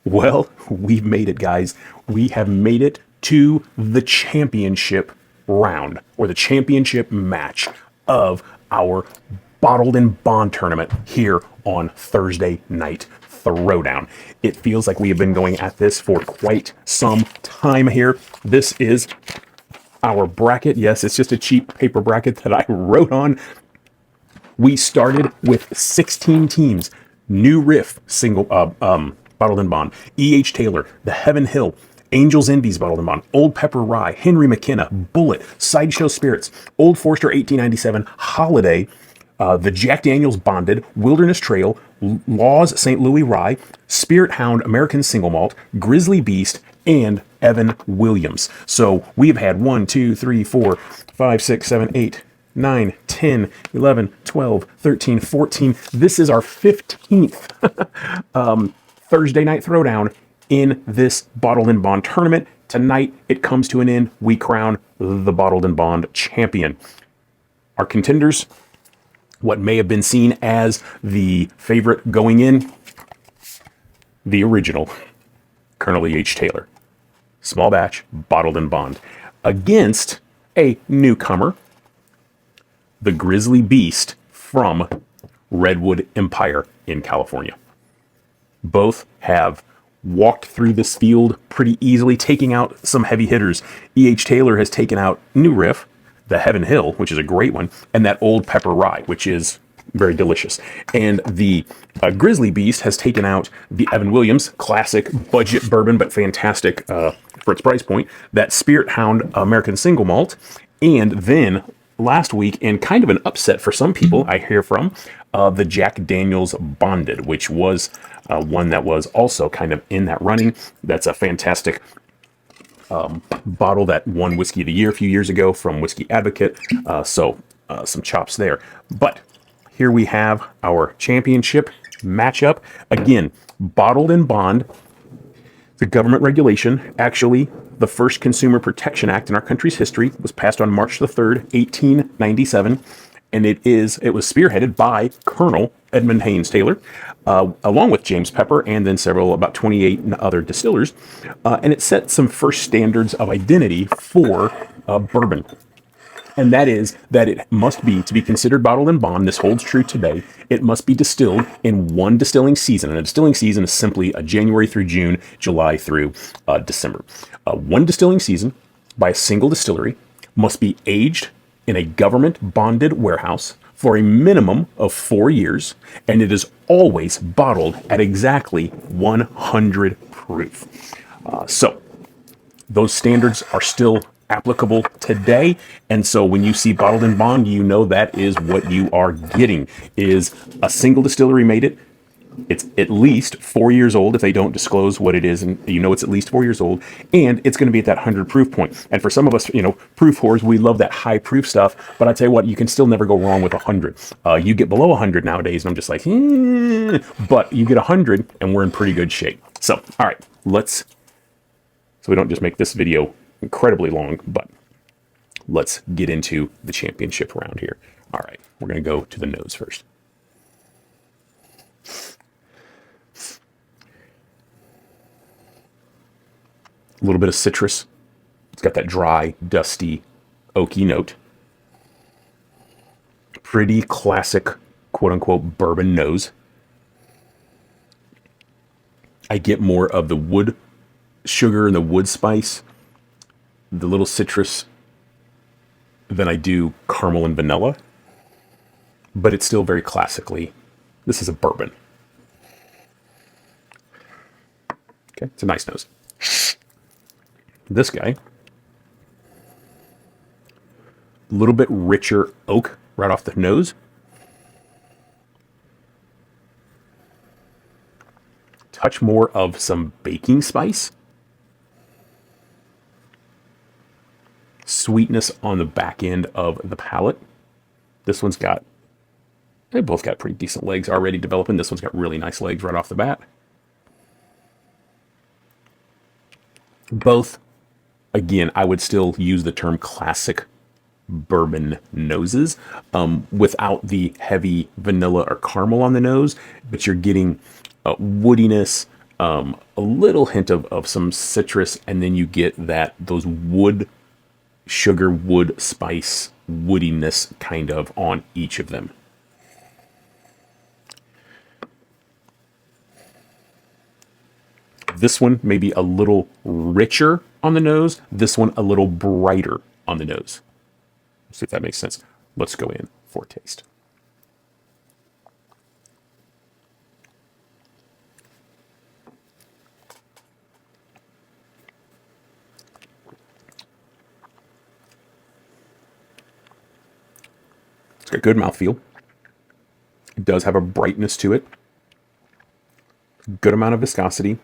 Well, we've made it, guys. We have made it to the championship round, or the championship match of our Bottled and Bond tournament here on Thursday Night Throwdown. It feels like we have been going at this for quite some time here. This is our bracket. Yes, it's just a cheap paper bracket that I wrote on. We started with 16 teams. New Riff, single, Bottled and Bond. E.H. Taylor, The Heaven Hill, Angels Indies Bottled and Bond, Old Pepper Rye, Henry McKenna, Bullet, Sideshow Spirits, Old Forester 1897, Holiday, the Jack Daniels Bonded, Wilderness Trail, Laws St. Louis Rye, Spirit Hound American Single Malt, Grizzly Beast, and Evan Williams. So we've had 1, 2, 3, 4, 5, 6, 7, 8, 9, 10, 11, 12, 13, 14. This is our 15th Thursday Night Throwdown in this Bottled and Bond tournament. Tonight, it comes to an end. We crown the Bottled and Bond champion. Our contenders, what may have been seen as the favorite going in, the original, Colonel E.H. Taylor. Small batch, Bottled and Bond. Against a newcomer, the Grizzly Beast from Redwood Empire in California. Both have walked through this field pretty easily, taking out some heavy hitters. E.H. Taylor has taken out New Riff, the Heaven Hill, which is a great one, and that Old Pepper Rye, which is very delicious. And the Grizzly Beast has taken out the Evan Williams, classic budget bourbon, but fantastic for its price point, that Spirit Hound American Single Malt, and then last week, and kind of an upset for some people I hear from, the Jack Daniels Bonded, which was one that was also kind of in that running. That's a fantastic bottle that won Whiskey of the Year a few years ago from Whiskey Advocate. So some chops there. But here we have our championship matchup. Again, Bottled and Bond. The government regulation, actually, the first Consumer Protection Act in our country's history, was passed on March the 3rd, 1897, and it was spearheaded by Colonel Edmund Haynes Taylor, along with James Pepper, and then about 28 other distillers, and it set some first standards of identity for bourbon. And that is that it must be, to be considered Bottled and Bond, this holds true today, it must be distilled in one distilling season. And a distilling season is simply a January through June, July through December. One distilling season by a single distillery must be aged in a government bonded warehouse for a minimum of 4 years, and it is always bottled at exactly 100 proof. So those standards are still applicable today, and so when you see Bottled and Bond, you know that is what you are getting. Is a single distillery made it. It's at least 4 years old if they don't disclose what it is, and you know it's at least 4 years old, and it's going to be at that 100 proof point. And for some of us, proof whores, we love that high proof stuff, but I tell you what, you can still never go wrong with 100. You get below 100 nowadays, and I'm just like, but you get 100, and we're in pretty good shape. So, all right, so we don't just make this video incredibly long, but let's get into the championship round here. All right, we're going to go to the nose first. A little bit of citrus. It's got that dry, dusty, oaky note. Pretty classic, quote-unquote, bourbon nose. I get more of the wood sugar and the wood spice, the little citrus, than I do caramel and vanilla. But it's still very classically, this is a bourbon. Okay, it's a nice nose. This guy, a little bit richer oak right off the nose. Touch more of some baking spice. Sweetness on the back end of the palate. This one's they both got pretty decent legs already developing. This one's got really nice legs right off the bat. Both, again, I would still use the term classic bourbon noses, without the heavy vanilla or caramel on the nose, but you're getting woodiness, A little hint of some citrus, and then you get those sugar, wood, spice, woodiness kind of on each of them. This one may be a little richer on the nose. This one a little brighter on the nose. See if that makes sense. Let's go in for taste. It's got good mouthfeel. It does have a brightness to it. Good amount of viscosity.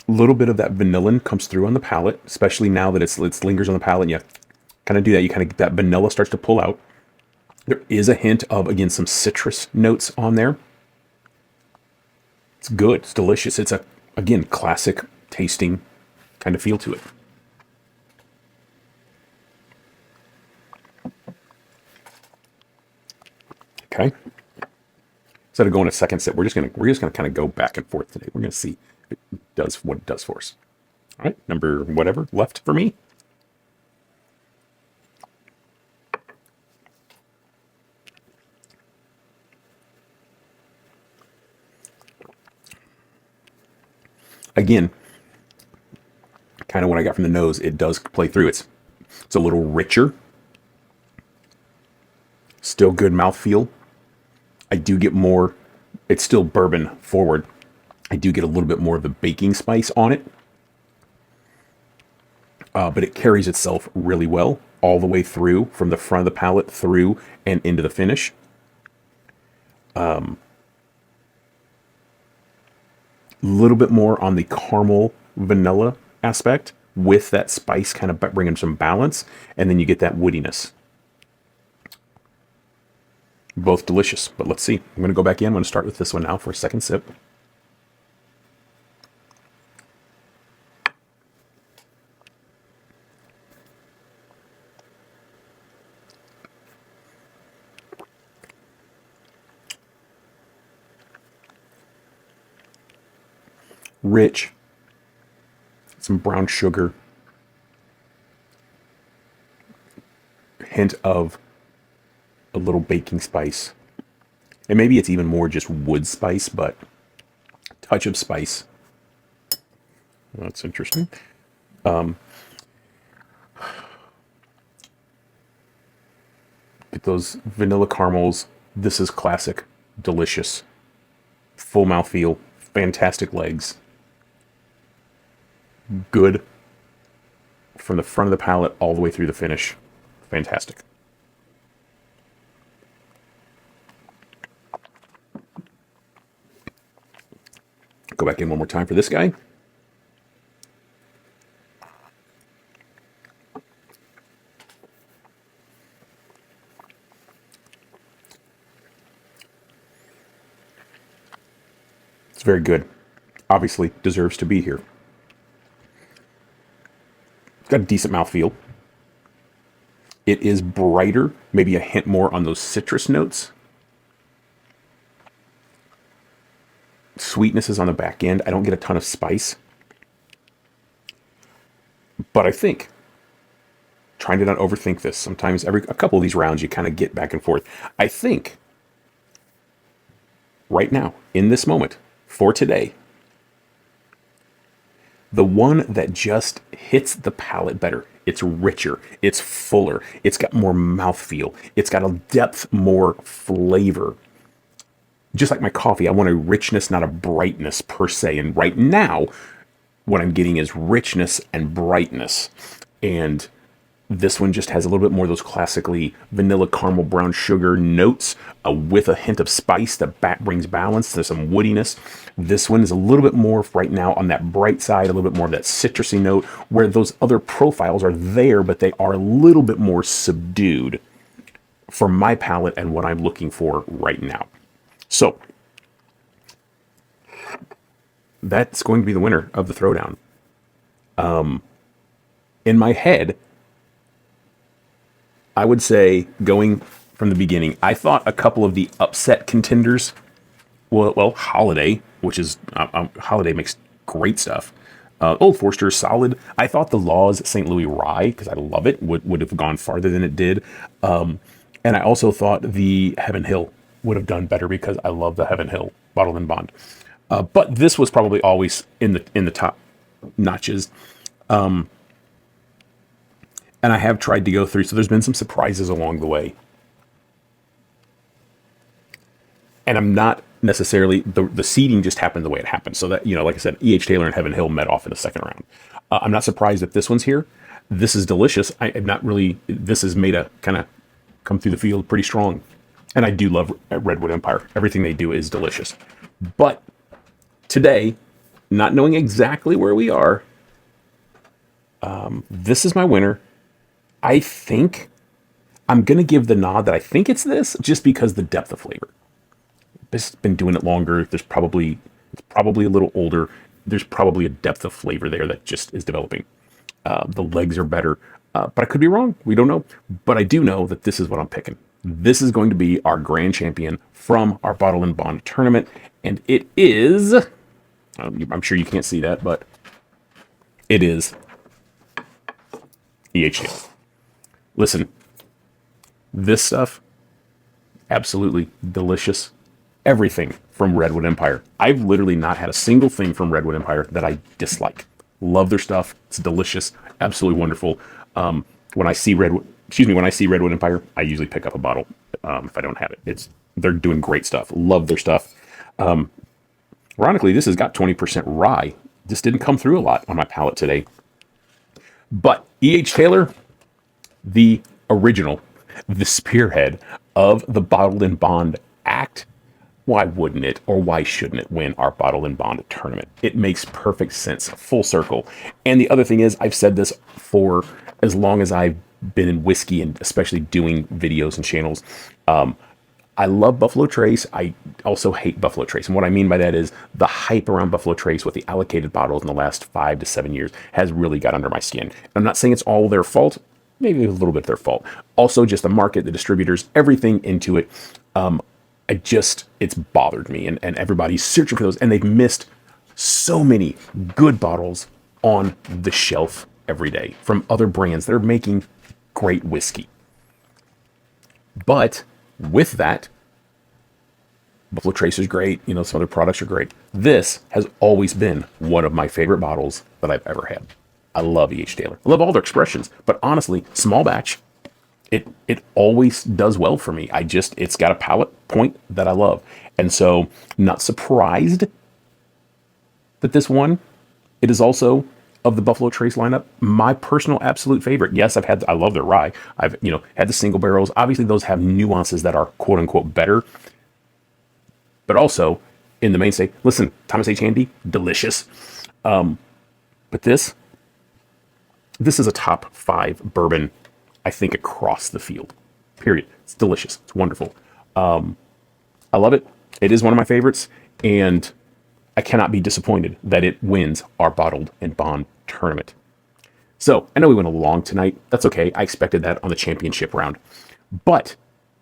A little bit of that vanillin comes through on the palate, especially now that it lingers on the palate. And you kind of do that. You kind of get that vanilla starts to pull out. There is a hint of, again, some citrus notes on there. It's good. It's delicious. It's again, classic tasting kind of feel to it. Okay. Instead of going a second sip, we're just gonna kind of go back and forth today. We're gonna see if it does what it does for us. All right, number whatever left for me. Again, kind of what I got from the nose, it does play through. It's a little richer. Still good mouthfeel. I do get more, it's still bourbon forward. I do get a little bit more of the baking spice on it. But it carries itself really well all the way through, from the front of the palate through and into the finish. Little bit more on the caramel vanilla aspect with that spice kind of bringing some balance. And then you get that woodiness. Both delicious, but let's see. I'm going to go back in. I'm going to start with this one now for a second sip. Rich. Some brown sugar. Hint of a little baking spice. And maybe it's even more just wood spice, but touch of spice. That's interesting. Get those vanilla caramels. This is classic, delicious, full mouthfeel, fantastic legs. Good from the front of the palate all the way through the finish. Fantastic. Go back in one more time for this guy. It's very good. Obviously deserves to be here. It's got a decent mouthfeel. It is brighter, maybe a hint more on those citrus notes. Sweetness is on the back end. I don't get a ton of spice. But I think, trying to not overthink this, sometimes a couple of these rounds you kind of get back and forth. I think, right now, in this moment, for today, the one that just hits the palate better, it's richer, it's fuller, it's got more mouthfeel, it's got a depth, more flavor. Just like my coffee, I want a richness, not a brightness per se. And right now, what I'm getting is richness and brightness. And this one just has a little bit more of those classically vanilla caramel brown sugar notes with a hint of spice that brings balance. There's some woodiness. This one is a little bit more right now on that bright side, a little bit more of that citrusy note, where those other profiles are there, but they are a little bit more subdued for my palate and what I'm looking for right now. So, that's going to be the winner of the Throwdown. In my head, I would say, going from the beginning, I thought a couple of the upset contenders, well, Holiday which is Holiday makes great stuff. Old Forester is solid. I thought the Laws St. Louis Rye, because I love it, would have gone farther than it did. And I also thought the Heaven Hill would have done better because I love the Heaven Hill Bottled and Bond. But this was probably always in the top notches. And I have tried to go through, so there's been some surprises along the way. And I'm not necessarily, the seeding just happened the way it happened. So that, like I said, E.H. Taylor and Heaven Hill met off in the second round. I'm not surprised that this one's here. This is delicious. I'm not really, this has made a kind of come through the field pretty strong. And I do love Redwood Empire. Everything they do is delicious. But today, not knowing exactly where we are, this is my winner. I think I'm going to give the nod that I think it's this, just because the depth of flavor. It's been doing it longer. It's probably a little older. There's probably a depth of flavor there that just is developing. The legs are better, but I could be wrong. We don't know. But I do know that this is what I'm picking. This is going to be our grand champion from our Bottle and Bond tournament. And it is, I'm sure you can't see that, but it is EHA. Listen, this stuff, absolutely delicious. Everything from Redwood Empire. I've literally not had a single thing from Redwood Empire that I dislike. Love their stuff. It's delicious. Absolutely wonderful. When I see Redwood Empire, I usually pick up a bottle if I don't have it. They're doing great stuff. Love their stuff. Ironically, this has got 20% rye. This didn't come through a lot on my palate today. But E.H. Taylor, the original, the spearhead of the Bottled and Bond Act, why wouldn't it, or why shouldn't it win our Bottled and Bond tournament? It makes perfect sense, full circle. And the other thing is, I've said this for as long as I've been in whiskey and especially doing videos and channels. I love Buffalo Trace. I also hate Buffalo Trace. And what I mean by that is the hype around Buffalo Trace with the allocated bottles in the last 5 to 7 years has really got under my skin. I'm not saying it's all their fault. Maybe a little bit their fault. Also, just the market, the distributors, everything into it. It's bothered me, and everybody's searching for those, and they've missed so many good bottles on the shelf every day from other brands that are making great whiskey. But with that, Buffalo Trace is great. Some other products are great. This has always been one of my favorite bottles that I've ever had. I love E.H. Taylor. I love all their expressions, but honestly, small batch, it always does well for me. It's got a palate point that I love. And so, not surprised that this won. It is also, of the Buffalo Trace lineup, my personal absolute favorite. Yes, I love their rye. I've, had the single barrels. Obviously, those have nuances that are quote unquote better. But also, in the mainstay, listen, Thomas H. Handy, delicious. But this is a top 5 bourbon, I think, across the field. Period. It's delicious. It's wonderful. I love it. It is one of my favorites, and I cannot be disappointed that it wins our Bottled and Bond tournament. So, I know we went along tonight. That's okay. I expected that on the championship round. But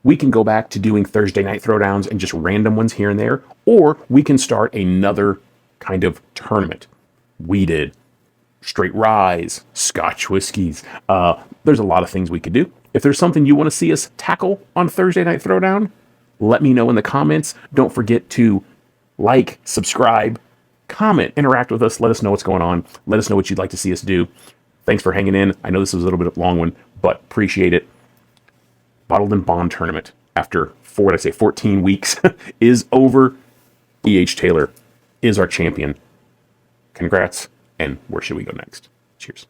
we can go back to doing Thursday night throwdowns and just random ones here and there, or we can start another kind of tournament. We did straight ryes, Scotch whiskeys. There's a lot of things we could do. If there's something you want to see us tackle on Thursday Night Throwdown, let me know in the comments. Don't forget to like, subscribe, comment, interact with us. Let us know what's going on. Let us know what you'd like to see us do. Thanks for hanging in. I know this was a little bit of a long one, but appreciate it. Bottled and Bond tournament after 14 weeks is over. E.H. Taylor is our champion. Congrats. And where should we go next? Cheers.